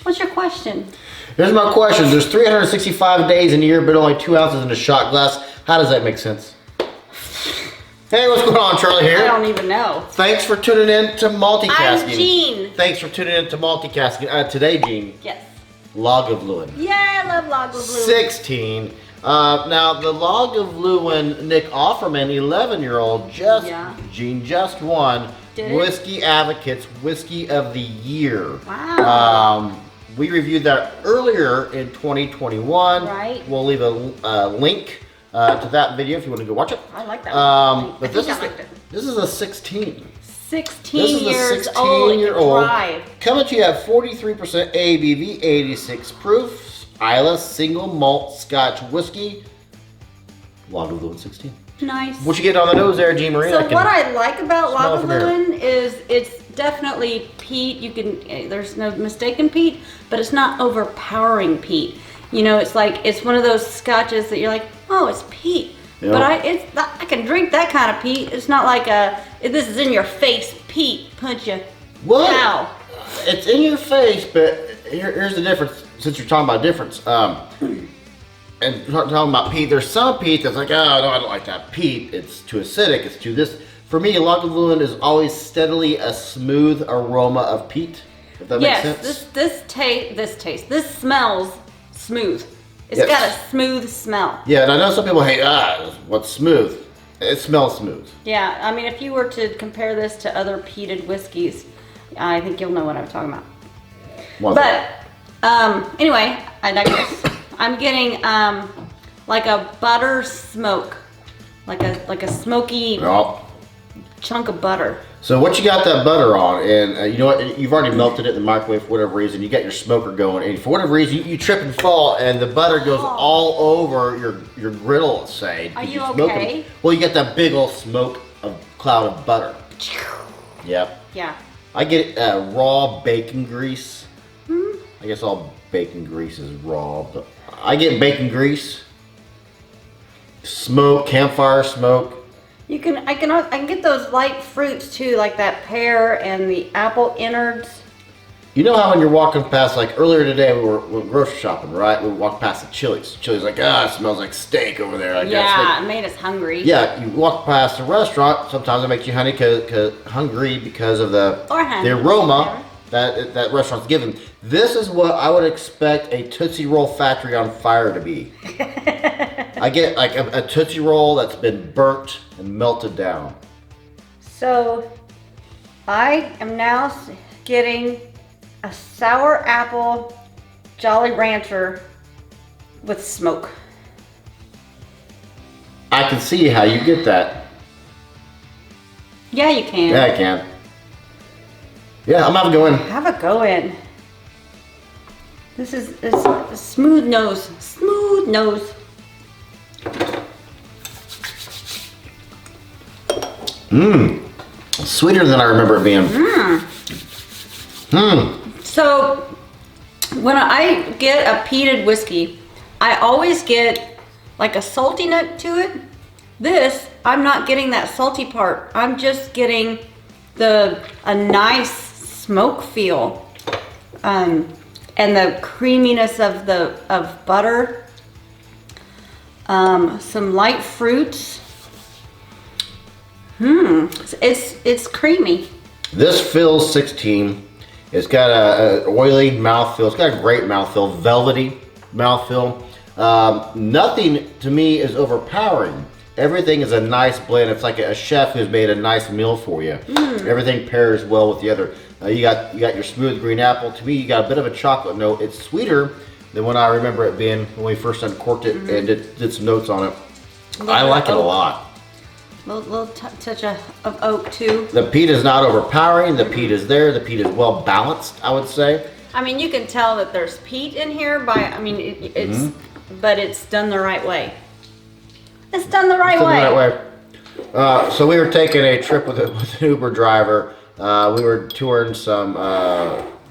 What's your question? Here's my question. There's 365 days in a year, but only 2 ounces in a shot glass. How does that make sense? Hey, what's going on? Charlie here. I don't even know. Thanks for tuning in to Multicasking. I'm Jean. Thanks for tuning in to Multicasking. Today, Jean. Yes. Lagavulin. Yeah, I love Lagavulin. 16. Now, the Lagavulin Nick Offerman, 11-year-old, Jean just won Whiskey Advocates Whiskey of the Year. Wow. We reviewed that earlier in 2021. Right. We'll leave a link to that video if you want to go watch it. I like that. But this is a 16. 16 years old. Coming to you at 43% ABV, 86 proof. Islay Single Malt Scotch Whisky. Lagavulin 16. Nice. What you get on the nose there, Jean Marie? So what I like about Lagavulin is it's definitely peat. You can, there's no mistaken peat, but it's not overpowering peat. You know, it's like, it's one of those scotches that you're like, oh, it's peat. Yep. But I can drink that kind of peat. It's not like this is in your face peat, punch you. What? Wow. It's in your face, but here's the difference. Since you're talking about difference, and talking about peat, there's some peat that's like, oh no, I don't like that peat. It's too acidic. It's too this. For me, Lagavulin is always steadily a smooth aroma of peat. If that makes sense. Yes, this smells smooth. It's got a smooth smell. Yeah, and I know some people hate, what's smooth? It smells smooth. Yeah, I mean, if you were to compare this to other peated whiskeys, I think you'll know what I'm talking about. Anyway, I digress. I'm getting like a butter smoke, like a smoky chunk of butter. So what you got that butter on, and you know what? You've already melted it in the microwave for whatever reason. You got your smoker going, and for whatever reason, you trip and fall, and the butter goes all over your griddle. Let's say. Are you okay? Well, you get that big old smoke cloud of butter. Yep. Yeah. I get raw bacon grease. I guess all bacon grease is raw, but I get bacon grease, smoke, campfire smoke. I can get those light fruits too, like that pear and the apple innards. You know how when you're walking past, like earlier today, we were grocery shopping, right? We walked past the Chili's. Chili's like, it smells like steak over there. It made us hungry. Yeah, you walk past a restaurant, sometimes it makes you hungry because of the aroma that restaurant's given. This is what I would expect a Tootsie Roll factory on fire to be. I get like a Tootsie Roll that's been burnt and melted down. So I am now getting a sour apple Jolly Rancher with smoke. I can see how you get that. Yeah, you can. Yeah, I can. Yeah, I'm having a go in. Have a go in. This is a smooth nose. Smooth nose. Sweeter than I remember it being. So, when I get a peated whiskey, I always get like a salty note to it. This, I'm not getting that salty part. I'm just getting a nice smoke feel, and the creaminess of butter, some light fruits. It's creamy. This fills 16. It's got a oily mouthfeel. It's got a great mouthfeel, velvety mouthfeel. Nothing to me is overpowering. Everything is a nice blend. It's like a chef who's made a nice meal for you. Everything pairs well with the other. You got your smooth green apple. To me, you got a bit of a chocolate note. It's sweeter than when I remember it being when we first uncorked it and did some notes on it. I like it a lot. Little touch of oak too. The peat is not overpowering. The peat is there. The peat is well balanced, I would say. I mean, you can tell that there's peat in here but it's done the right way. It's done the right way. So we were taking a trip with an Uber driver. We were touring some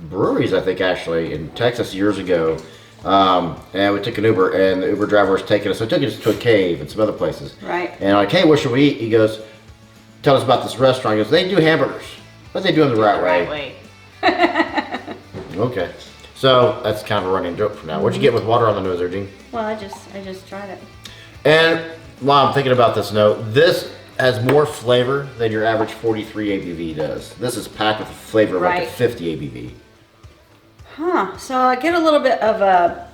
breweries, I think, actually, in Texas years ago. And we took an Uber, and the Uber driver was taking us. So he took us to a cave and some other places. Right. And I'm like, hey, what should we eat? He goes, tell us about this restaurant. He goes, they do hamburgers, but they do them the right way. Okay. So that's kind of a running joke for now. What'd you get with water on the nose there, Gene? Well, I just tried it. And while I'm thinking about this note, this has more flavor than your average 43 ABV does. This is packed with flavor like a 50 ABV. Huh. So I get a little bit of a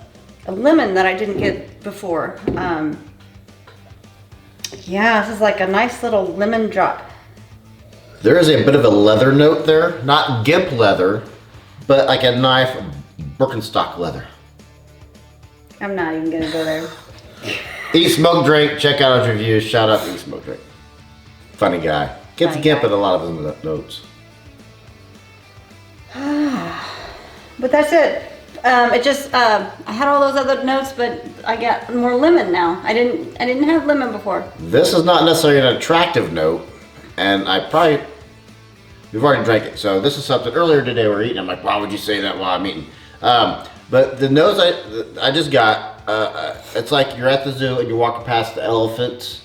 lemon that I didn't get before. Yeah, this is like a nice little lemon drop. There is a bit of a leather note there. Not gimp leather, but like a knife Birkenstock leather. I'm not even gonna go there. Eat Smoke Drink, check out his reviews. Shout out to Eat Smoke Drink. Funny guy. Gets Funny gimp guy. in a lot of his notes. But that's it. It just I had all those other notes, but I got more lemon now. I didn't have lemon before. This is not necessarily an attractive note, and we've already drank it. So this is something earlier today we were eating. I'm like, why would you say that while I'm eating? But the nose I just got, it's like you're at the zoo and you're walking past the elephants.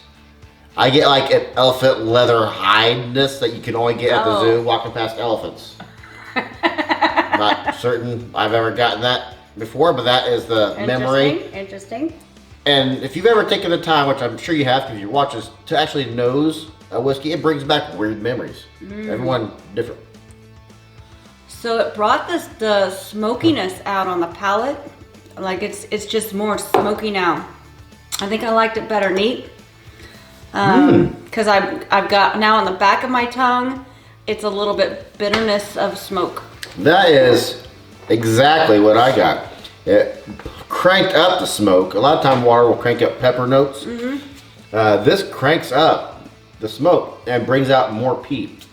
I get like an elephant leather hide-ness that you can only get at the zoo walking past elephants. Not certain I've ever gotten that before, but that is the memory. Interesting. And if you've ever taken the time, which I'm sure you have because you watch this, to actually nose a whiskey, it brings back weird memories. Everyone different. So it brought the smokiness out on the palate. Like it's just more smoky now. I think I liked it better neat. Because I've got now on the back of my tongue, it's a little bit bitterness of smoke. That is exactly what I got. It cranked up the smoke. A lot of time water will crank up pepper notes. This cranks up the smoke and brings out more peat.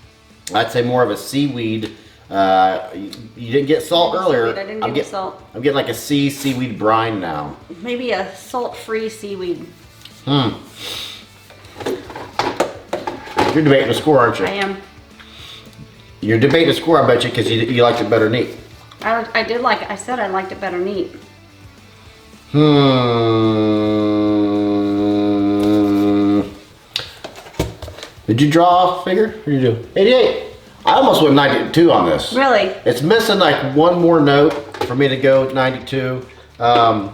I'd say more of a seaweed. You didn't get salt earlier. I didn't get salt. I'm getting like a seaweed brine now. Maybe a salt-free seaweed. You're debating the score, aren't you? I am. You're debating the score, I bet you, because you liked it better neat. I did like it. I said I liked it better neat. Did you draw a figure? What did you do? 88. I almost went 92 on this. Really? It's missing like one more note for me to go 92. Yeah,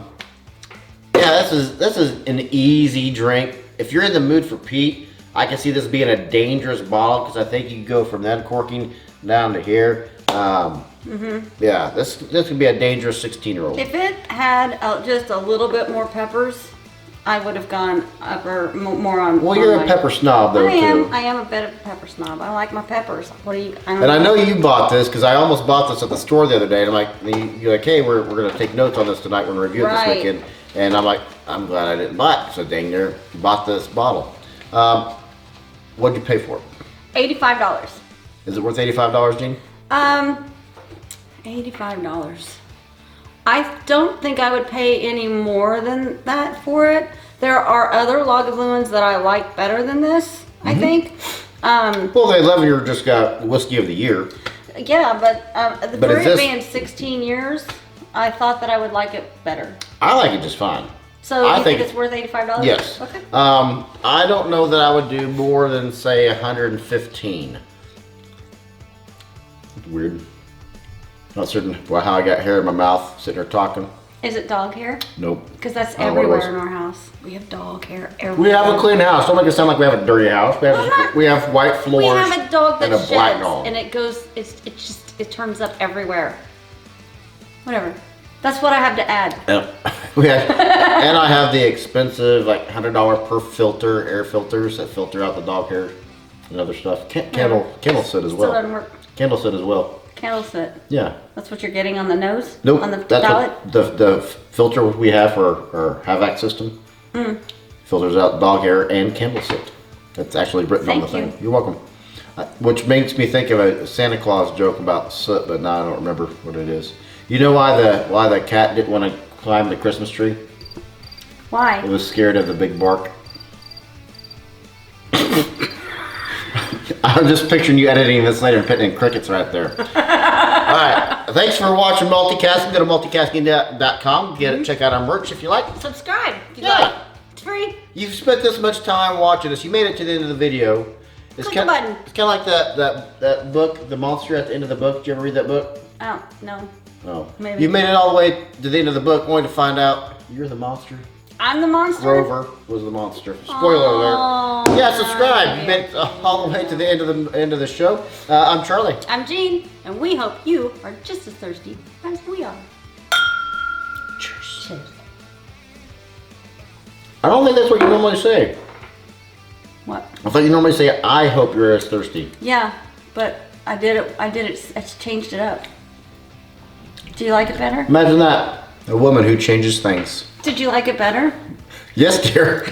this is an easy drink. If you're in the mood for peat, I can see this being a dangerous bottle because I think you can go from that corking down to here. Yeah, this could be a dangerous 16-year-old. If it had just a little bit more peppers, I would have gone more on. Well, you're a pepper snob though too. I am a bit of a pepper snob. I like my peppers. What do you? I know you bought this because I almost bought this at the store the other day, and I'm like, you're like, hey, we're gonna take notes on this tonight. We're gonna review it this weekend, and I'm like, I'm glad I didn't buy it. So dang near bought this bottle. What'd you pay for it? $85. Is it worth $85, Gene? $85. I don't think I would pay any more than that for it. There are other Lagavulins that I like better than this, I think. Well, the 11-year just got Whiskey of the Year. Yeah, but for it this being 16 years, I thought that I would like it better. I like it just fine. So you think it's worth $85? Yes. Okay. I don't know that I would do more than say 115. Weird. Not certain how I got hair in my mouth sitting here talking. Is it dog hair? Nope. Because that's I don't know what it everywhere in our house. We have dog hair everywhere. We have a clean house. Don't make it sound like we have a dirty house. We have white floors. We have a dog that and a black sheds, dog. and it goes. It turns up everywhere. Whatever. That's what I have to add. And I have the expensive, like $100 per filter, air filters that filter out the dog hair and other stuff. Candle soot as well. Still doesn't work. Candle soot as well. Candle soot. Yeah. That's what you're getting on the nose? Nope. On the That's palate? what the filter we have for our HVAC system filters out dog hair and candle soot. That's actually written on the thing. You're welcome. Which makes me think of a Santa Claus joke about soot, but now I don't remember what it is. You know why the cat didn't want to climb the Christmas tree? Why? It was scared of the big bark. I'm just picturing you editing this later and putting in crickets right there. Alright, thanks for watching Multicasking. Go to multicasking.com. Check out our merch if you like. Subscribe if you Yeah. like. It's free. You've spent this much time watching us. You made it to the end of the video. It's Click the button. It's kind of like that book, The Monster at the End of the Book. Did you ever read that book? Oh, no. Oh. Maybe. You made it all the way to the end of the book only to find out you're the monster. I'm the monster? Grover was the monster. Spoiler alert. Yeah, subscribe. You made it all the way to the end of the show. I'm Charlie. I'm Jean, and we hope you are just as thirsty as we are. Cheers. Cheers. I don't think that's what you normally say. What? I thought you normally say, I hope you're as thirsty. Yeah, but I changed it up. Do you like it better? Imagine that. A woman who changes things. Did you like it better? Yes, dear.